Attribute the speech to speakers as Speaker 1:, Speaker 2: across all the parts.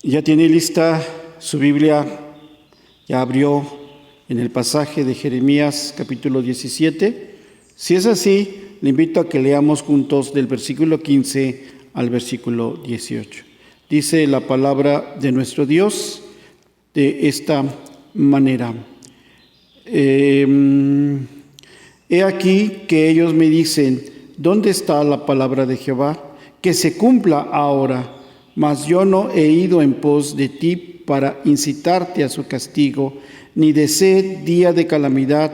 Speaker 1: Ya tiene lista su Biblia, ya abrió en el pasaje de Jeremías capítulo 17. Si es así, le invito a que leamos juntos del versículo 15 al versículo 18. Dice la palabra de nuestro Dios de esta manera. He aquí que ellos me dicen: ¿dónde está la palabra de Jehová? Que se cumpla ahora. Mas yo no he ido en pos de ti para incitarte a su castigo, ni desee día de calamidad.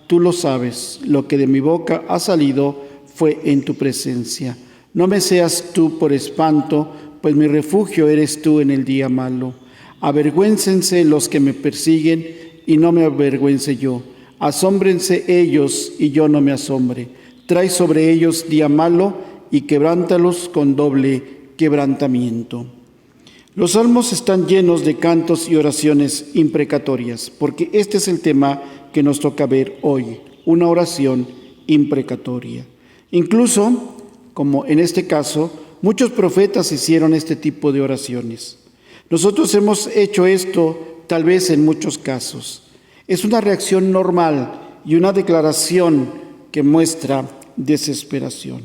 Speaker 1: Tú lo sabes, lo que de mi boca ha salido fue en tu presencia. No me seas tú por espanto, pues mi refugio eres tú en el día malo. Avergüéncense los que me persiguen, y no me avergüence yo. Asómbrense ellos, y yo no me asombre. Trae sobre ellos día malo, y quebrántalos con doble quebrantamiento. Los salmos están llenos de cantos y oraciones imprecatorias, porque este es el tema que nos toca ver hoy, una oración imprecatoria. Incluso, como en este caso, muchos profetas hicieron este tipo de oraciones. Nosotros hemos hecho esto tal vez en muchos casos. Es una reacción normal y una declaración que muestra desesperación.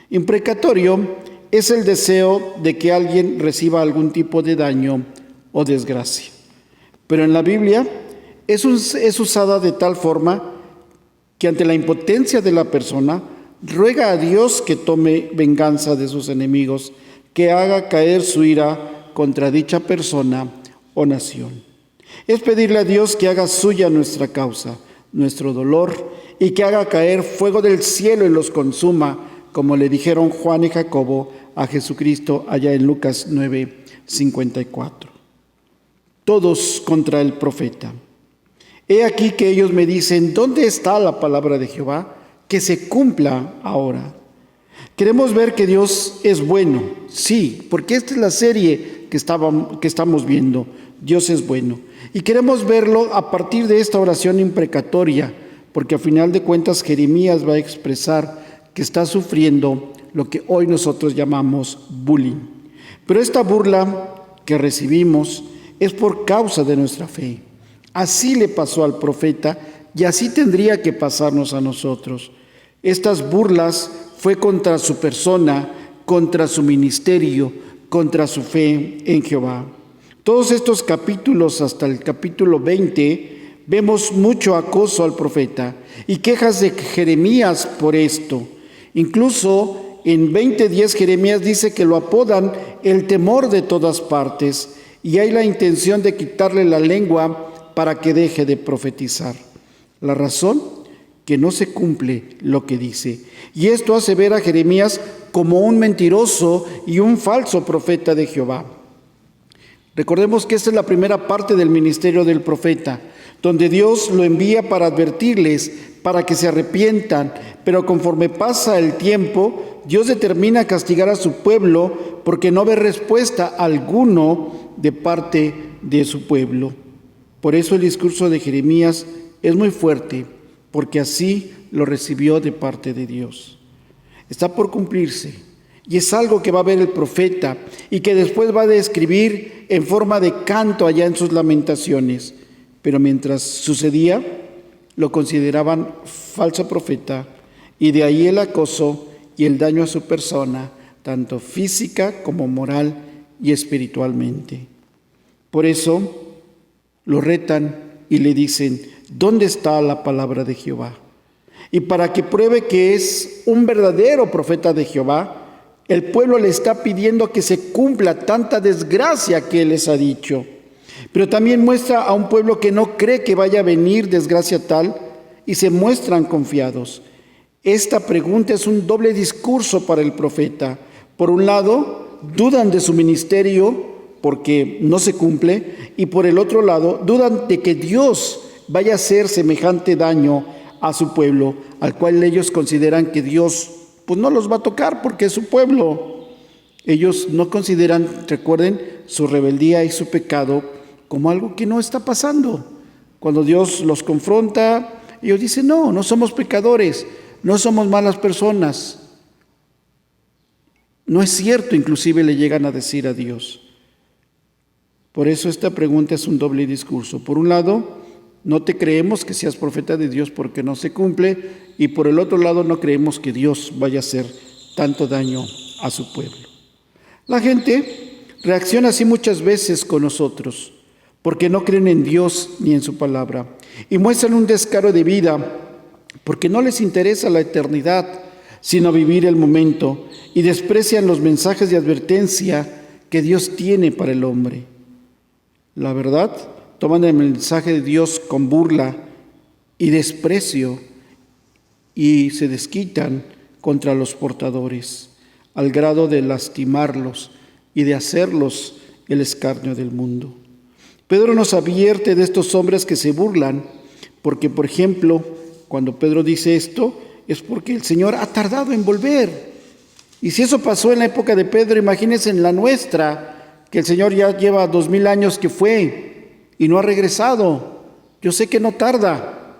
Speaker 1: Imprecatorio es el deseo de que alguien reciba algún tipo de daño o desgracia. Pero en la Biblia es usada de tal forma que ante la impotencia de la persona ruega a Dios que tome venganza de sus enemigos, que haga caer su ira contra dicha persona o nación. Es pedirle a Dios que haga suya nuestra causa, nuestro dolor, y que haga caer fuego del cielo y los consuma, como le dijeron Juan y Jacobo a Jesucristo allá en Lucas 9:54. Todos contra el profeta. He aquí que ellos me dicen: ¿dónde está la palabra de Jehová? Que se cumpla ahora. Queremos ver que Dios es bueno, sí, porque esta es la serie que estamos viendo. Dios es bueno. Y queremos verlo a partir de esta oración imprecatoria, porque a final de cuentas Jeremías va a expresar que está sufriendo lo que hoy nosotros llamamos bullying. Pero esta burla que recibimos es por causa de nuestra fe. Así le pasó al profeta y así tendría que pasarnos a nosotros. Estas burlas fue contra su persona, contra su ministerio, contra su fe en Jehová. Todos estos capítulos hasta el capítulo 20 vemos mucho acoso al profeta y quejas de Jeremías por esto. Incluso en 20:10 Jeremías dice que lo apodan el temor de todas partes y hay la intención de quitarle la lengua para que deje de profetizar. La razón, que no se cumple lo que dice. Y esto hace ver a Jeremías como un mentiroso y un falso profeta de Jehová. Recordemos que esta es la primera parte del ministerio del profeta, donde Dios lo envía para advertirles, para que se arrepientan, pero conforme pasa el tiempo, Dios determina castigar a su pueblo porque no ve respuesta alguno de parte de su pueblo. Por eso el discurso de Jeremías es muy fuerte, porque así lo recibió de parte de Dios. Está por cumplirse, y es algo que va a ver el profeta y que después va a describir en forma de canto allá en sus lamentaciones. Pero mientras sucedía, lo consideraban falso profeta, y de ahí el acoso y el daño a su persona, tanto física como moral y espiritualmente. Por eso lo retan y le dicen: ¿dónde está la palabra de Jehová? Y para que pruebe que es un verdadero profeta de Jehová, el pueblo le está pidiendo que se cumpla tanta desgracia que él les ha dicho. Pero también muestra a un pueblo que no cree que vaya a venir desgracia tal y se muestran confiados. Esta pregunta es un doble discurso para el profeta. Por un lado, dudan de su ministerio porque no se cumple, y por el otro lado, dudan de que Dios vaya a hacer semejante daño a su pueblo, al cual ellos consideran que Dios pues no los va a tocar porque es su pueblo. Ellos no consideran, recuerden, su rebeldía y su pecado como algo que no está pasando. Cuando Dios los confronta, ellos dicen: no somos pecadores, no somos malas personas. No es cierto, inclusive le llegan a decir a Dios. Por eso esta pregunta es un doble discurso. Por un lado, no te creemos que seas profeta de Dios porque no se cumple, y por el otro lado no creemos que Dios vaya a hacer tanto daño a su pueblo. La gente reacciona así muchas veces con nosotros, porque no creen en Dios ni en su palabra, y muestran un descaro de vida porque no les interesa la eternidad, sino vivir el momento, y desprecian los mensajes de advertencia que Dios tiene para el hombre. La verdad, toman el mensaje de Dios con burla y desprecio y se desquitan contra los portadores, al grado de lastimarlos y de hacerlos el escarnio del mundo. Pedro nos advierte de estos hombres que se burlan, porque, por ejemplo, cuando Pedro dice esto, es porque el Señor ha tardado en volver. Y si eso pasó en la época de Pedro, imagínense en la nuestra, que el Señor ya lleva 2000 años que fue y no ha regresado. Yo sé que no tarda,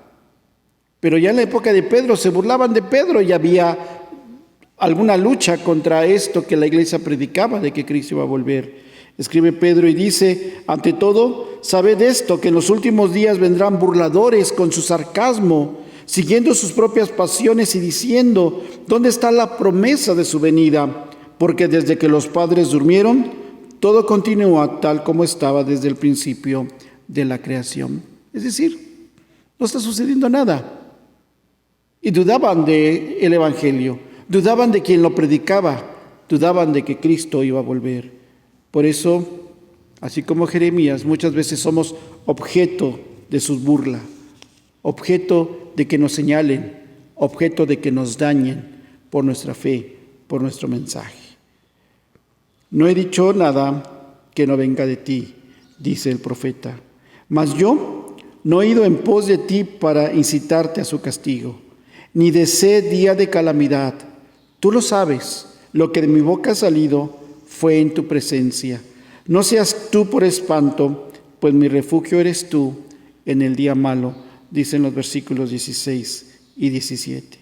Speaker 1: pero ya en la época de Pedro se burlaban de Pedro y había alguna lucha contra esto que la iglesia predicaba de que Cristo iba a volver. Escribe Pedro y dice: ante todo, sabed esto, que en los últimos días vendrán burladores con su sarcasmo, siguiendo sus propias pasiones y diciendo: ¿dónde está la promesa de su venida? Porque desde que los padres durmieron, todo continúa tal como estaba desde el principio de la creación. Es decir, no está sucediendo nada. Y dudaban del evangelio, dudaban de quien lo predicaba, dudaban de que Cristo iba a volver. Por eso, así como Jeremías, muchas veces somos objeto de sus burlas, objeto de que nos señalen, objeto de que nos dañen por nuestra fe, por nuestro mensaje. No he dicho nada que no venga de ti, dice el profeta, mas yo no he ido en pos de ti para incitarte a su castigo, ni deseé día de calamidad. Tú lo sabes, lo que de mi boca ha salido fue en tu presencia. No seas tú por espanto, pues mi refugio eres tú en el día malo, dicen los versículos 16 y 17.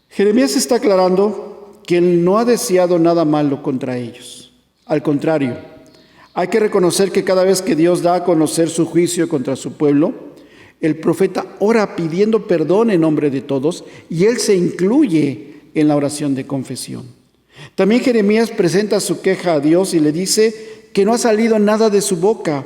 Speaker 1: Jeremías está aclarando que él no ha deseado nada malo contra ellos. Al contrario, hay que reconocer que cada vez que Dios da a conocer su juicio contra su pueblo, el profeta ora pidiendo perdón en nombre de todos y él se incluye en la oración de confesión. También Jeremías presenta su queja a Dios y le dice que no ha salido nada de su boca.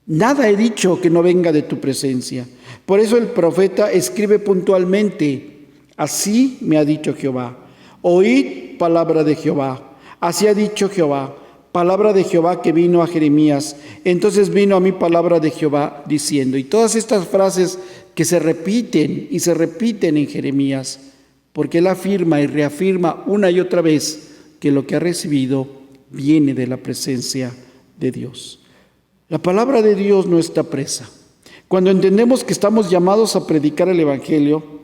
Speaker 1: Nada he dicho que no venga de tu presencia. Por eso el profeta escribe puntualmente: así me ha dicho Jehová. Oíd palabra de Jehová. Así ha dicho Jehová. Palabra de Jehová que vino a Jeremías. Entonces vino a mí palabra de Jehová diciendo. Y todas estas frases que se repiten y se repiten en Jeremías, porque él afirma y reafirma una y otra vez que lo que ha recibido viene de la presencia de Dios. La palabra de Dios no está presa. Cuando entendemos que estamos llamados a predicar el Evangelio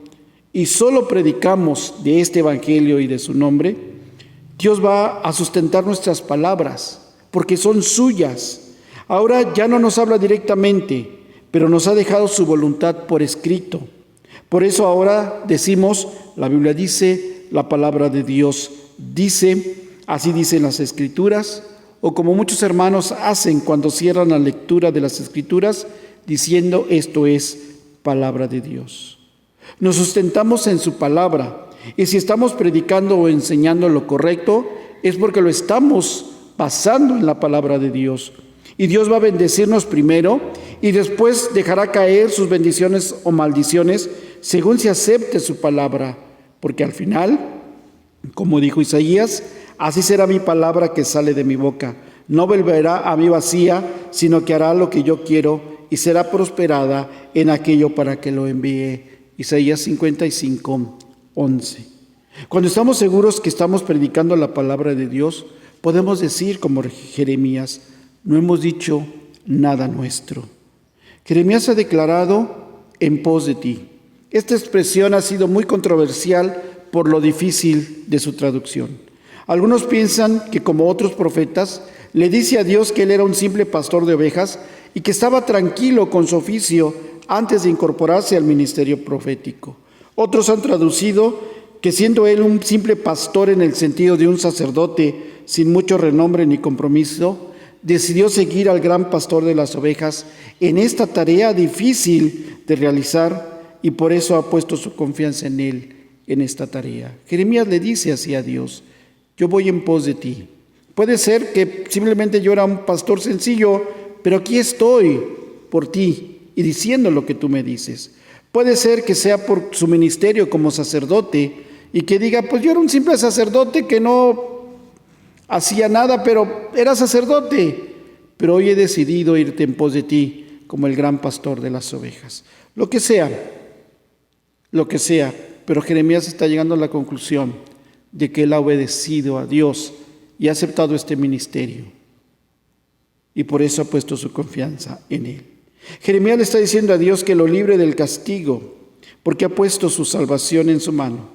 Speaker 1: y solo predicamos de este Evangelio y de su nombre, Dios va a sustentar nuestras palabras porque son suyas. Ahora ya no nos habla directamente, pero nos ha dejado su voluntad por escrito. Por eso ahora decimos, la Biblia dice, la palabra de Dios dice, así dicen las Escrituras, o como muchos hermanos hacen cuando cierran la lectura de las Escrituras, diciendo esto es palabra de Dios. Nos sustentamos en su palabra, y si estamos predicando o enseñando lo correcto, es porque lo estamos basando en la palabra de Dios. Y Dios va a bendecirnos primero, y después dejará caer sus bendiciones o maldiciones, según se acepte su palabra, porque al final, como dijo Isaías, así será mi palabra que sale de mi boca. No volverá a mí vacía, sino que hará lo que yo quiero y será prosperada en aquello para que lo envíe. Isaías 55, 11. Cuando estamos seguros que estamos predicando la palabra de Dios, podemos decir como Jeremías: no hemos dicho nada nuestro. Jeremías ha declarado en pos de ti. Esta expresión ha sido muy controversial por lo difícil de su traducción. Algunos piensan que, como otros profetas, le dice a Dios que él era un simple pastor de ovejas y que estaba tranquilo con su oficio antes de incorporarse al ministerio profético. Otros han traducido que, siendo él un simple pastor en el sentido de un sacerdote sin mucho renombre ni compromiso, decidió seguir al gran pastor de las ovejas en esta tarea difícil de realizar y por eso ha puesto su confianza en él en esta tarea. Jeremías le dice así a Dios: yo voy en pos de ti. Puede ser que simplemente yo era un pastor sencillo, pero aquí estoy por ti y diciendo lo que tú me dices. Puede ser que sea por su ministerio como sacerdote y que diga, pues yo era un simple sacerdote que no hacía nada, pero era sacerdote. Pero hoy he decidido irte en pos de ti como el gran pastor de las ovejas. Lo que sea, pero Jeremías está llegando a la conclusión de que él ha obedecido a Dios y ha aceptado este ministerio. Y por eso ha puesto su confianza en él. Jeremías le está diciendo a Dios que lo libre del castigo, porque ha puesto su salvación en su mano.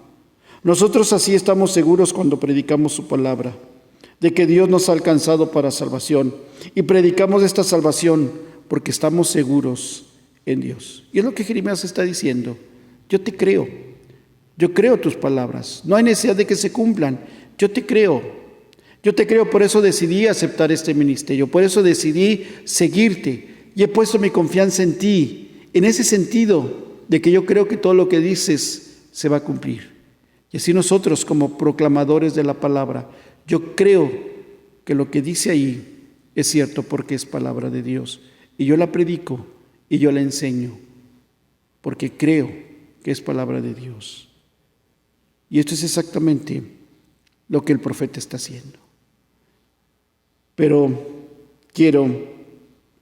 Speaker 1: Nosotros así estamos seguros cuando predicamos su palabra, de que Dios nos ha alcanzado para salvación. Y predicamos esta salvación porque estamos seguros en Dios. Y es lo que Jeremías está diciendo. Yo te creo. Yo creo tus palabras. No hay necesidad de que se cumplan. Yo te creo. Yo te creo, por eso decidí aceptar este ministerio. Por eso decidí seguirte. Y he puesto mi confianza en ti. En ese sentido de que yo creo que todo lo que dices se va a cumplir. Y así nosotros como proclamadores de la palabra, yo creo que lo que dice ahí es cierto porque es palabra de Dios. Y yo la predico y yo la enseño porque creo que es palabra de Dios. Y esto es exactamente lo que el profeta está haciendo. Pero quiero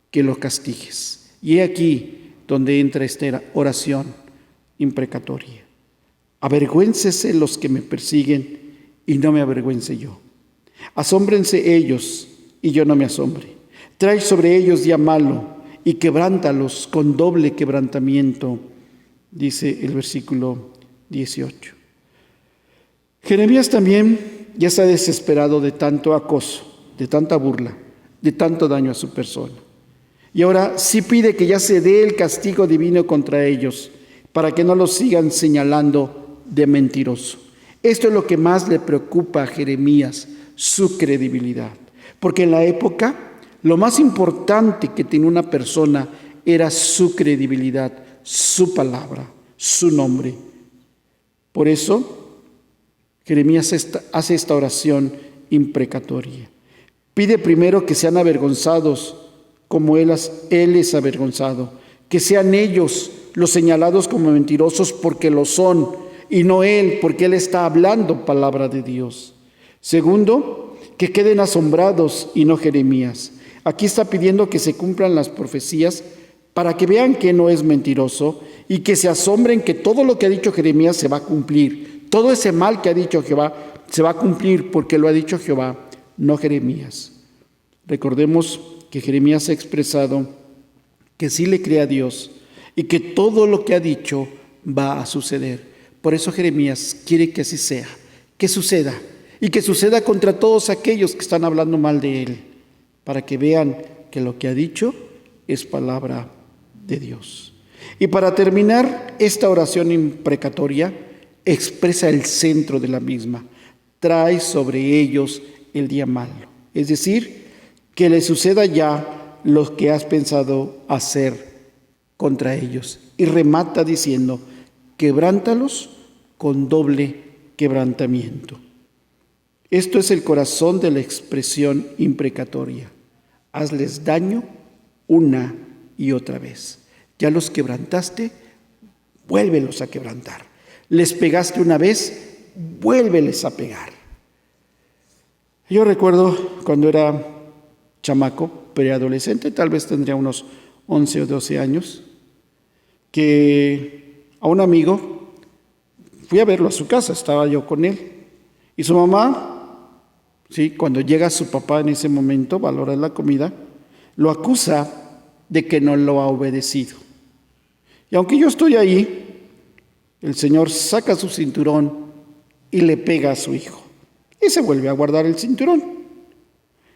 Speaker 1: que lo castigues. Y he aquí donde entra esta oración imprecatoria. Avergüéncese los que me persiguen y no me avergüence yo. Asómbrense ellos y yo no me asombre. Trae sobre ellos día malo y quebrántalos con doble quebrantamiento, dice el versículo 18. Jeremías también ya está desesperado de tanto acoso, de tanta burla, de tanto daño a su persona. Y ahora sí pide que ya se dé el castigo divino contra ellos, para que no los sigan señalando de mentiroso. Esto es lo que más le preocupa a Jeremías, su credibilidad. Porque en la época, lo más importante que tenía una persona era su credibilidad, su palabra, su nombre. Por eso, Jeremías hace esta oración imprecatoria. Pide primero que sean avergonzados como él es avergonzado, que sean ellos los señalados como mentirosos porque lo son, y no él, porque él está hablando palabra de Dios. Segundo, que queden asombrados y no Jeremías. Aquí está pidiendo que se cumplan las profecías para que vean que no es mentiroso y que se asombren que todo lo que ha dicho Jeremías se va a cumplir. Todo ese mal que ha dicho Jehová se va a cumplir porque lo ha dicho Jehová, no Jeremías. Recordemos que Jeremías ha expresado que sí le cree a Dios y que todo lo que ha dicho va a suceder. Por eso Jeremías quiere que así sea, que suceda y que suceda contra todos aquellos que están hablando mal de él, para que vean que lo que ha dicho es palabra de Dios. Y para terminar esta oración imprecatoria, expresa el centro de la misma. Trae sobre ellos el día malo. Es decir, que les suceda ya lo que has pensado hacer contra ellos. Y remata diciendo, quebrántalos con doble quebrantamiento. Esto es el corazón de la expresión imprecatoria. Hazles daño una y otra vez. Ya los quebrantaste, vuélvelos a quebrantar. Les pegaste una vez, vuélveles a pegar. Yo recuerdo cuando era chamaco, preadolescente, tal vez tendría unos 11 o 12 años, que a un amigo fui a verlo a su casa, estaba yo con él. Y su mamá, ¿sí?, cuando llega su papá en ese momento, valora la comida, lo acusa de que no lo ha obedecido. Y aunque yo estoy ahí, el Señor saca su cinturón y le pega a su hijo. Y se vuelve a guardar el cinturón.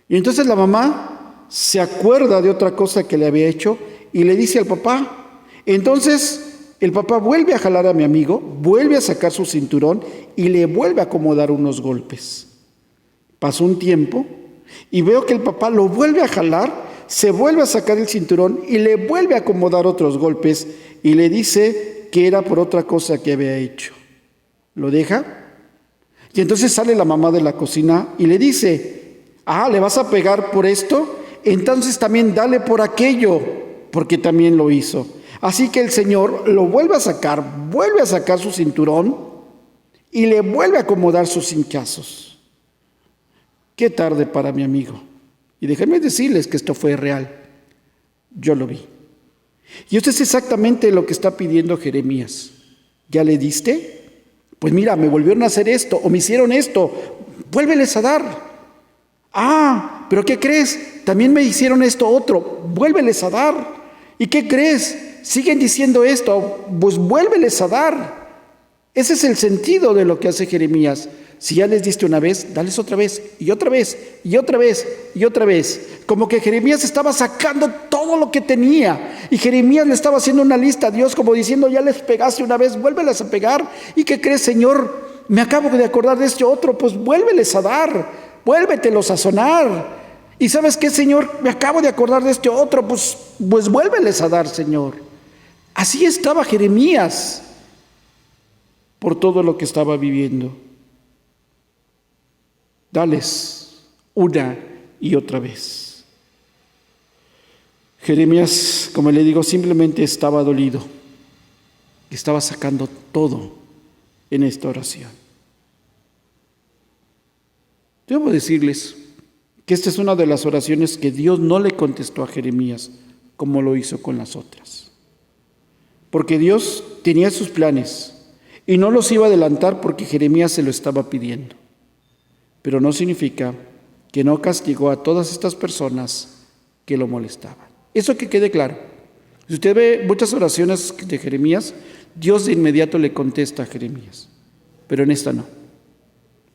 Speaker 1: Y entonces la mamá se acuerda de otra cosa que le había hecho y le dice al papá. Entonces el papá vuelve a jalar a mi amigo, vuelve a sacar su cinturón y le vuelve a acomodar unos golpes. Pasó un tiempo Y veo que el papá lo vuelve a jalar, se vuelve a sacar el cinturón y le vuelve a acomodar otros golpes y le dice que era por otra cosa que había hecho. Lo deja y entonces sale la mamá de la cocina y le dice: ¿le vas a pegar por esto? Entonces también dale por aquello, porque también lo hizo. Así que el Señor lo vuelve a sacar su cinturón y le vuelve a acomodar sus hinchazos. Qué tarde para mi amigo. Y déjenme decirles que esto fue real. Yo lo vi. Y esto es exactamente lo que está pidiendo Jeremías. ¿Ya le diste? Pues mira, me volvieron a hacer esto o me hicieron esto. Vuélveles a dar. Pero ¿qué crees? También me hicieron esto otro. Vuélveles a dar. ¿Y qué crees? Siguen diciendo esto. Pues vuélveles a dar. Ese es el sentido de lo que hace Jeremías. Si ya les diste una vez, dales otra vez, y otra vez, y otra vez, y otra vez. Como que Jeremías estaba sacando todo lo que tenía. Y Jeremías le estaba haciendo una lista a Dios como diciendo: ya les pegaste una vez, vuélveles a pegar. ¿Y qué crees, Señor? Me acabo de acordar de este otro, pues vuélveles a dar, vuélvetelos a sonar. ¿Y sabes qué, Señor? Me acabo de acordar de este otro, pues vuélveles a dar, Señor. Así estaba Jeremías por todo lo que estaba viviendo. Dales una y otra vez. Jeremías, como le digo, simplemente estaba dolido. Estaba sacando todo en esta oración. Debo decirles que esta es una de las oraciones que Dios no le contestó a Jeremías como lo hizo con las otras. Porque Dios tenía sus planes y no los iba a adelantar porque Jeremías se lo estaba pidiendo. Pero no significa que no castigó a todas estas personas que lo molestaban. Eso que quede claro. Si usted ve muchas oraciones de Jeremías, Dios de inmediato le contesta a Jeremías. Pero en esta no.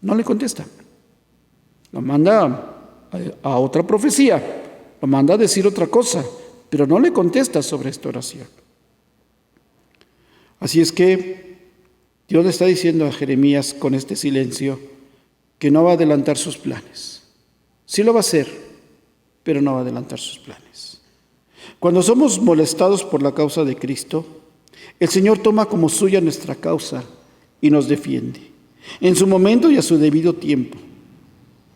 Speaker 1: No le contesta. Lo manda a otra profecía. Lo manda a decir otra cosa. Pero no le contesta sobre esta oración. Así es que Dios le está diciendo a Jeremías con este silencio que no va a adelantar sus planes. Sí lo va a hacer, pero no va a adelantar sus planes. Cuando somos molestados por la causa de Cristo, el Señor toma como suya nuestra causa y nos defiende, en su momento y a su debido tiempo.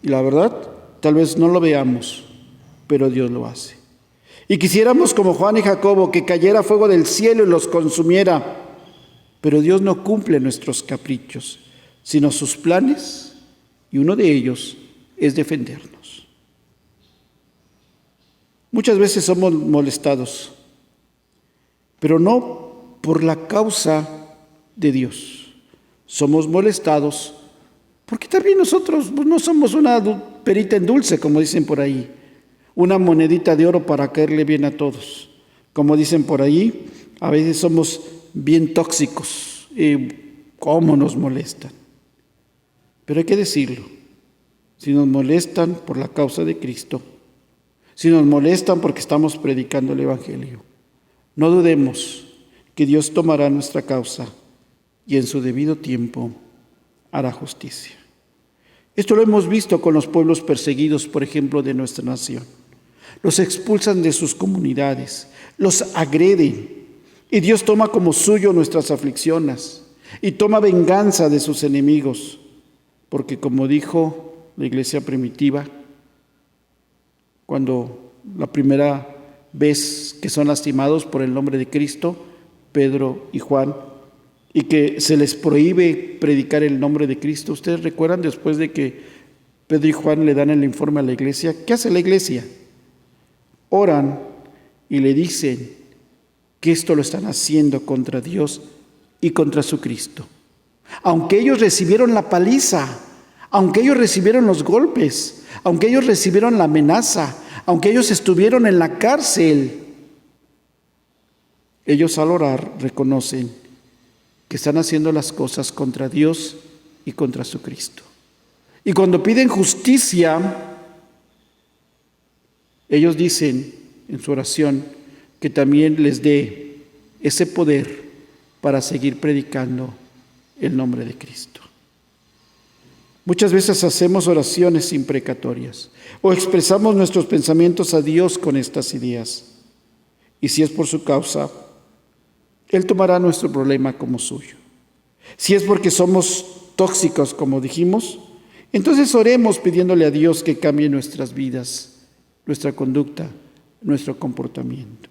Speaker 1: Y la verdad, tal vez no lo veamos, pero Dios lo hace. Y quisiéramos, como Juan y Jacobo, que cayera fuego del cielo y los consumiera, pero Dios no cumple nuestros caprichos, sino sus planes. Y uno de ellos es defendernos. Muchas veces somos molestados, pero no por la causa de Dios. Somos molestados porque también nosotros no somos una perita en dulce, como dicen por ahí, una monedita de oro para caerle bien a todos. Como dicen por ahí, a veces somos bien tóxicos y cómo nos molestan. Pero hay que decirlo, si nos molestan por la causa de Cristo, si nos molestan porque estamos predicando el Evangelio, no dudemos que Dios tomará nuestra causa y en su debido tiempo hará justicia. Esto lo hemos visto con los pueblos perseguidos, por ejemplo, de nuestra nación. Los expulsan de sus comunidades, los agreden y Dios toma como suyo nuestras aflicciones y toma venganza de sus enemigos. Porque como dijo la iglesia primitiva, cuando la primera vez que son lastimados por el nombre de Cristo, Pedro y Juan, y que se les prohíbe predicar el nombre de Cristo, ¿ustedes recuerdan después de que Pedro y Juan le dan el informe a la iglesia? ¿Qué hace la iglesia? Oran y le dicen que esto lo están haciendo contra Dios y contra su Cristo. Aunque ellos recibieron la paliza, aunque ellos recibieron los golpes, aunque ellos recibieron la amenaza, aunque ellos estuvieron en la cárcel, ellos al orar reconocen que están haciendo las cosas contra Dios y contra su Cristo. Y cuando piden justicia, ellos dicen en su oración que también les dé ese poder para seguir predicando el nombre de Cristo. Muchas veces hacemos oraciones imprecatorias o expresamos nuestros pensamientos a Dios con estas ideas. Y si es por su causa, Él tomará nuestro problema como suyo. Si es porque somos tóxicos, como dijimos, entonces oremos pidiéndole a Dios que cambie nuestras vidas, nuestra conducta, nuestro comportamiento.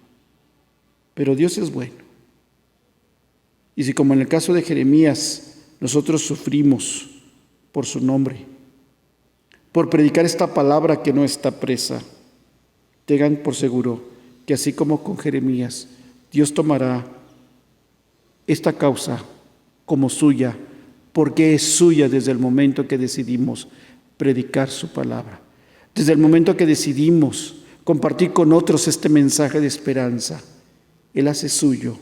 Speaker 1: Pero Dios es bueno. Y si, como en el caso de Jeremías, nosotros sufrimos por su nombre, por predicar esta palabra que no está presa, tengan por seguro que así como con Jeremías, Dios tomará esta causa como suya, porque es suya desde el momento que decidimos predicar su palabra, desde el momento que decidimos compartir con otros este mensaje de esperanza. Él hace suyo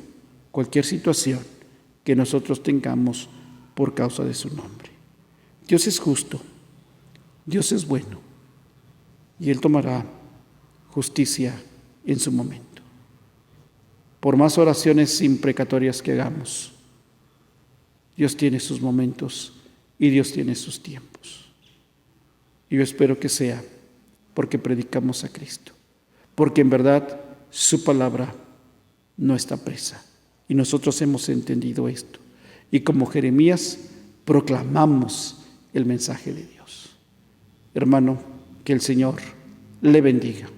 Speaker 1: cualquier situación que nosotros tengamos por causa de su nombre. Dios es justo, Dios es bueno, y Él tomará justicia en su momento. Por más oraciones imprecatorias que hagamos, Dios tiene sus momentos y Dios tiene sus tiempos. Y yo espero que sea porque predicamos a Cristo, porque en verdad su palabra no está presa. Y nosotros hemos entendido esto. Y como Jeremías, proclamamos el mensaje de Dios. Hermano, que el Señor le bendiga.